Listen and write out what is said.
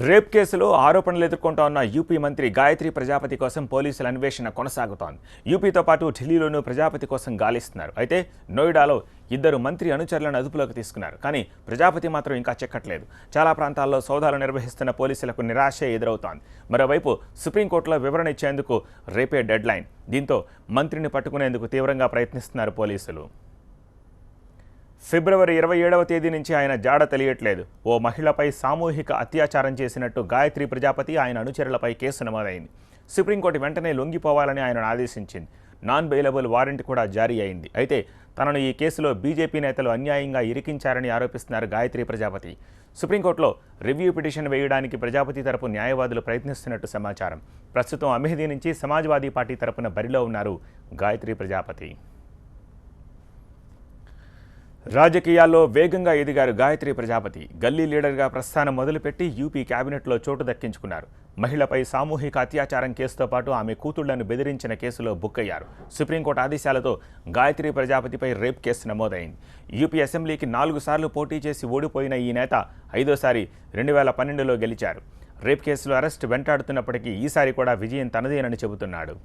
Rape కేసులో ఆరోపణలు ఎదుర్కొంటోన్న UP మంత్రి గాయత్రి ప్రజాపతి కోసం పోలీసుల అన్వేషణ కొనసాగుతోంది. యూపీతో పాటు ఢిల్లీలోనూ ప్రజాపతి కోసం గాలిస్తున్నారు. అయితే నోయిడాలో ఇద్దరు మంత్రి అనుచరులను అదుపులోకి తీసుకున్నారు. కానీ ప్రజాపతి మాత్రం ఇంకా చిక్కట్లేదు. చాలా ప్రాంతాల్లో సోదాలు నిర్వహిస్తున్న పోలీసులకు నిరాశే ఎదురవుతోంది. మరోవైపు సుప్రీంకోర్టులో వివరణ ఇచ్చేందుకు రేపే డెడ్ లైన్. దీంతో మంత్రిని పట్టుకునేందుకు తీవ్రంగా ప్రయత్నిస్తున్నారు పోలీసులు. ఫిబ్రవరి 27వ తేదీ నుంచి ఆయన జాడ తెలియట్లేదు. ఓ మహిళపై సామూహిక అత్యాచారం చేసినట్టు గాయత్రి ప్రజాపతి ఆయన అనుచరులపై కేసు నమోదైంది. సుప్రీంకోర్టు వెంటనే లొంగిపోవాలని ఆయనను ఆదేశించింది. నాన్ బెయిలబుల్ వారెంట్ కూడా జారీ అయింది. అయితే తనను ఈ కేసులో బీజేపీ నేతలు అన్యాయంగా ఇరికించారని ఆరోపిస్తున్నారు గాయత్రి ప్రజాపతి. సుప్రీంకోర్టులో రివ్యూ పిటిషన్ వేయడానికి ప్రజాపతి తరపు న్యాయవాదులు ప్రయత్నిస్తున్నట్టు సమాచారం. ప్రస్తుతం అమేథీ నుంచి సమాజ్వాదీ పార్టీ తరపున బరిలో ఉన్నారు గాయత్రి ప్రజాపతి. రాజకీయాల్లో వేగంగా ఎదిగారు గాయత్రి ప్రజాపతి. గల్లీ లీడర్గా ప్రస్థానం మొదలుపెట్టి యూపీ కేబినెట్లో చోటు దక్కించుకున్నారు. మహిళపై సామూహిక అత్యాచారం కేసుతో పాటు ఆమె కూతుళ్లను బెదిరించిన కేసులో బుక్కయ్యారు. సుప్రీంకోర్టు ఆదేశాలతో గాయత్రి ప్రజాపతిపై రేప్ కేసు నమోదైంది. యూపీ అసెంబ్లీకి 4 సార్లు పోటీ చేసి ఓడిపోయిన ఈ నేత 5వసారి 2012లో గెలిచారు. రేప్ కేసులో అరెస్టు వెంటాడుతున్నప్పటికీ ఈసారి కూడా విజయం తనదేనని చెబుతున్నాడు.